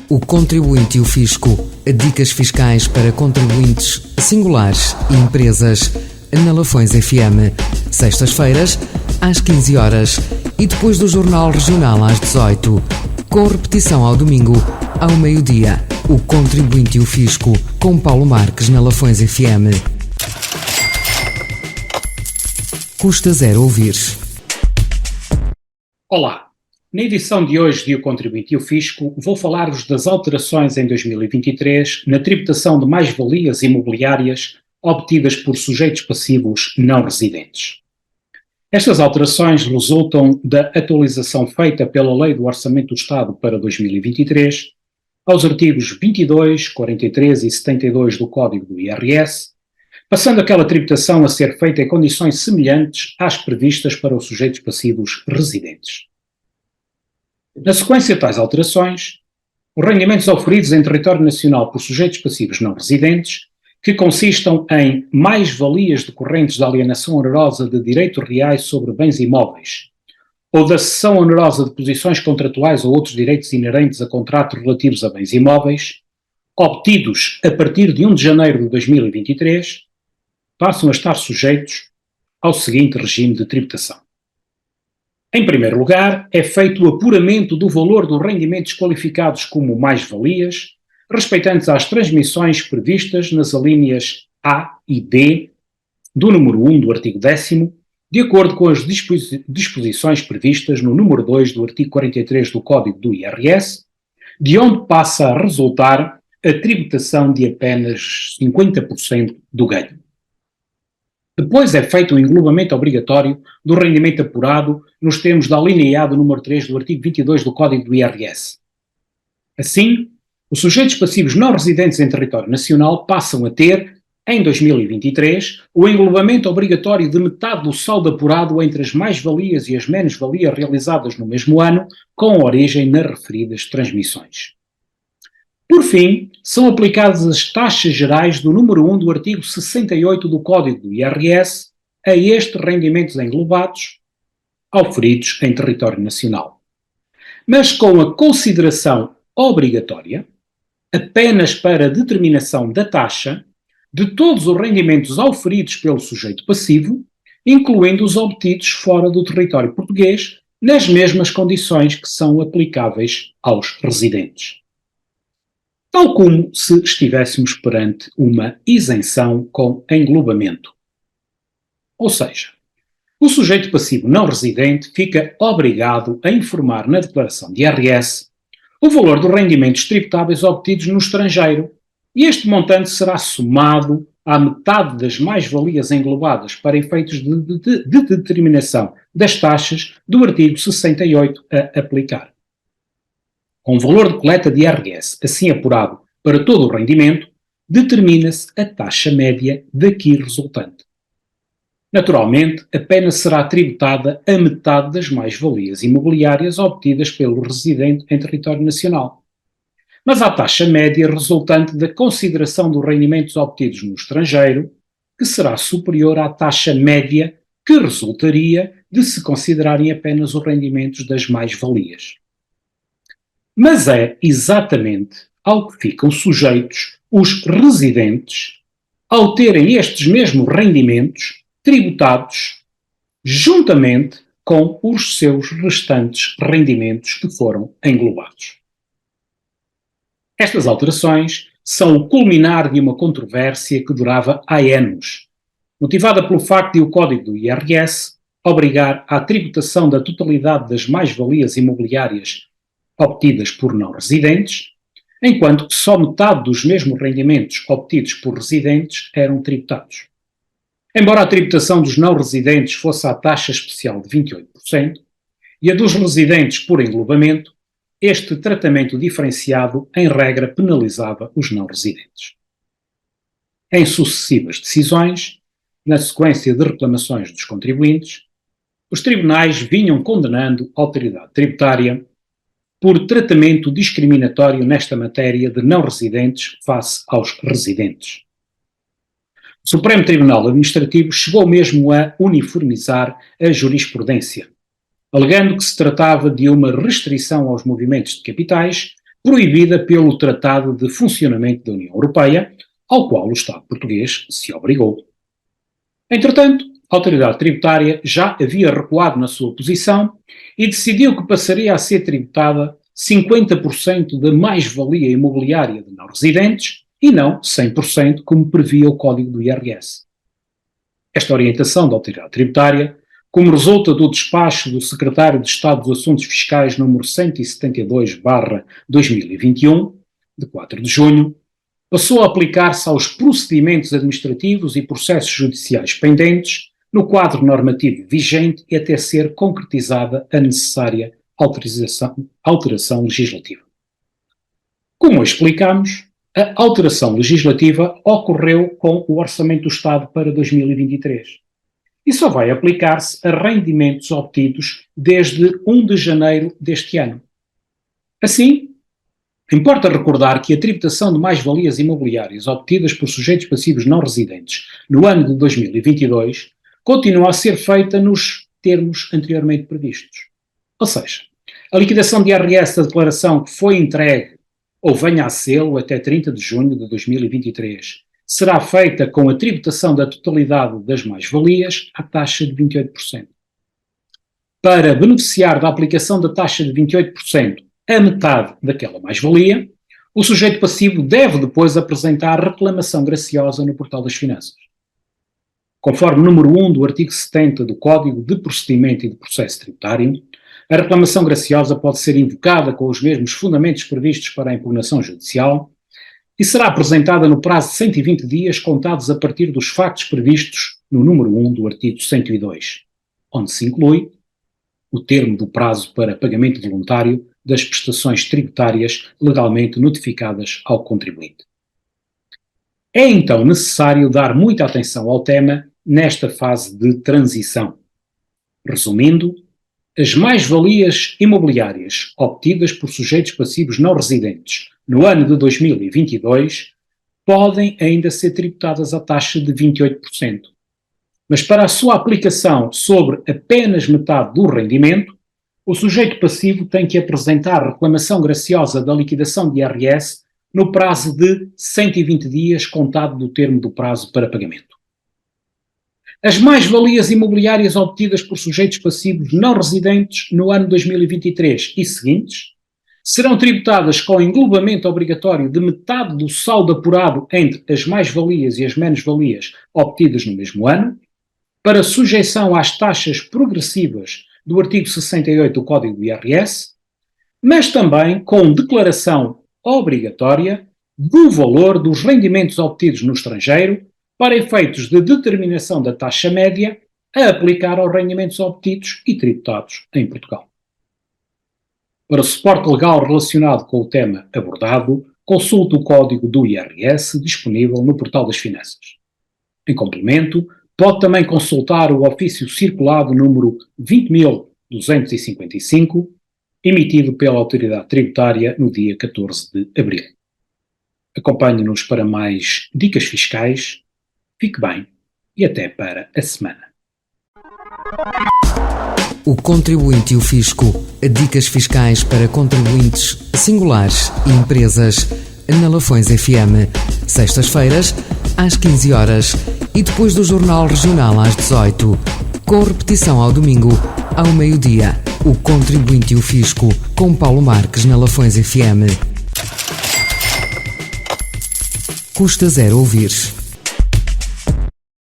O contribuinte e o fisco. Dicas fiscais para contribuintes singulares e empresas. Na Lafões FM. Sextas-feiras, às 15 horas. E depois do Jornal Regional às 18. Com repetição ao domingo, ao meio-dia. O contribuinte e o fisco. Com Paulo Marques na Lafões FM. Custa zero ouvir. Olá. Na edição de hoje de O Contribuinte e o Fisco, vou falar-vos das alterações em 2023 na tributação de mais-valias imobiliárias obtidas por sujeitos passivos não residentes. Estas alterações resultam da atualização feita pela Lei do Orçamento do Estado para 2023 aos artigos 22, 43 e 72 do Código do IRS, passando aquela tributação a ser feita em condições semelhantes às previstas para os sujeitos passivos residentes. Na sequência de tais alterações, os rendimentos oferidos em território nacional por sujeitos passivos não residentes, que consistam em mais-valias decorrentes da alienação onerosa de direitos reais sobre bens imóveis, ou da cessão onerosa de posições contratuais ou outros direitos inerentes a contratos relativos a bens imóveis, obtidos a partir de 1 de janeiro de 2023, passam a estar sujeitos ao seguinte regime de tributação. Em primeiro lugar, é feito o apuramento do valor dos rendimentos qualificados como mais-valias, respeitantes às transmissões previstas nas alíneas A e D do número 1 do artigo 10º, de acordo com as disposições previstas no número 2 do artigo 43 do Código do IRS, de onde passa a resultar a tributação de apenas 50% do ganho. Depois é feito o englobamento obrigatório do rendimento apurado nos termos da alínea A do número 3 do artigo 22 do Código do IRS. Assim, os sujeitos passivos não residentes em território nacional passam a ter, em 2023, o englobamento obrigatório de metade do saldo apurado entre as mais-valias e as menos-valias realizadas no mesmo ano, com origem nas referidas transmissões. Por fim, são aplicadas as taxas gerais do número 1 do artigo 68 do Código do IRS a estes rendimentos englobados, auferidos em território nacional. Mas com a consideração obrigatória, apenas para a determinação da taxa, de todos os rendimentos auferidos pelo sujeito passivo, incluindo os obtidos fora do território português, nas mesmas condições que são aplicáveis aos residentes. Tal como se estivéssemos perante uma isenção com englobamento. Ou seja, o sujeito passivo não residente fica obrigado a informar na declaração de IRS o valor dos rendimentos tributáveis obtidos no estrangeiro, e este montante será somado à metade das mais-valias englobadas para efeitos de determinação das taxas do artigo 68 a aplicar. Com o valor de coleta de IRS assim apurado para todo o rendimento, determina-se a taxa média daqui resultante. Naturalmente, apenas será tributada a metade das mais-valias imobiliárias obtidas pelo residente em território nacional. Mas a taxa média resultante da consideração dos rendimentos obtidos no estrangeiro, que será superior à taxa média que resultaria de se considerarem apenas os rendimentos das mais-valias. Mas é exatamente ao que ficam sujeitos os residentes ao terem estes mesmos rendimentos tributados juntamente com os seus restantes rendimentos que foram englobados. Estas alterações são o culminar de uma controvérsia que durava há anos, motivada pelo facto de o Código do IRS obrigar à tributação da totalidade das mais-valias imobiliárias obtidas por não residentes, enquanto que só metade dos mesmos rendimentos obtidos por residentes eram tributados. Embora a tributação dos não residentes fosse à taxa especial de 28% e a dos residentes por englobamento, este tratamento diferenciado, em regra, penalizava os não residentes. Em sucessivas decisões, na sequência de reclamações dos contribuintes, os tribunais vinham condenando a autoridade tributária por tratamento discriminatório nesta matéria de não residentes face aos residentes. O Supremo Tribunal Administrativo chegou mesmo a uniformizar a jurisprudência, alegando que se tratava de uma restrição aos movimentos de capitais proibida pelo Tratado de Funcionamento da União Europeia, ao qual o Estado português se obrigou. Entretanto, a autoridade tributária já havia recuado na sua posição e decidiu que passaria a ser tributada 50% da mais-valia imobiliária de não-residentes e não 100%, como previa o Código do IRS. Esta orientação da autoridade tributária, como resulta do despacho do Secretário de Estado dos Assuntos Fiscais número 172/2021, de 4 de junho, passou a aplicar-se aos procedimentos administrativos e processos judiciais pendentes no quadro normativo vigente e até ser concretizada a necessária alteração legislativa. Como explicamos, a alteração legislativa ocorreu com o Orçamento do Estado para 2023 e só vai aplicar-se a rendimentos obtidos desde 1 de janeiro deste ano. Assim, importa recordar que a tributação de mais-valias imobiliárias obtidas por sujeitos passivos não residentes no ano de 2022 continua a ser feita nos termos anteriormente previstos. Ou seja, a liquidação de IRS da declaração que foi entregue ou venha a sê-lo até 30 de junho de 2023 será feita com a tributação da totalidade das mais-valias à taxa de 28%. Para beneficiar da aplicação da taxa de 28% a metade daquela mais-valia, o sujeito passivo deve depois apresentar reclamação graciosa no Portal das Finanças. Conforme número 1 do artigo 70 do Código de Procedimento e de Processo Tributário, a reclamação graciosa pode ser invocada com os mesmos fundamentos previstos para a impugnação judicial e será apresentada no prazo de 120 dias contados a partir dos factos previstos no número 1 do artigo 102, onde se inclui o termo do prazo para pagamento voluntário das prestações tributárias legalmente notificadas ao contribuinte. É então necessário dar muita atenção ao tema nesta fase de transição. Resumindo, as mais-valias imobiliárias obtidas por sujeitos passivos não residentes no ano de 2022 podem ainda ser tributadas à taxa de 28%. Mas para a sua aplicação sobre apenas metade do rendimento, o sujeito passivo tem que apresentar reclamação graciosa da liquidação de IRS no prazo de 120 dias contado do termo do prazo para pagamento. As mais-valias imobiliárias obtidas por sujeitos passivos não residentes no ano 2023 e seguintes serão tributadas com englobamento obrigatório de metade do saldo apurado entre as mais-valias e as menos-valias obtidas no mesmo ano, para sujeição às taxas progressivas do artigo 68 do Código do IRS, mas também com declaração obrigatória do valor dos rendimentos obtidos no estrangeiro para efeitos de determinação da taxa média a aplicar aos rendimentos obtidos e tributados em Portugal. Para suporte legal relacionado com o tema abordado, consulte o código do IRS disponível no Portal das Finanças. Em complemento, pode também consultar o ofício circulado número 20.255, emitido pela Autoridade Tributária no dia 14 de abril. Acompanhe-nos para mais dicas fiscais. Fique bem e até para a semana. O Contribuinte e o Fisco. Dicas fiscais para contribuintes singulares e empresas na Lafões FM. Sextas-feiras, às 15 horas e depois do Jornal Regional às 18. Com repetição ao domingo, ao meio-dia. O Contribuinte e o Fisco, com Paulo Marques na Lafões FM. Custa zero ouvir.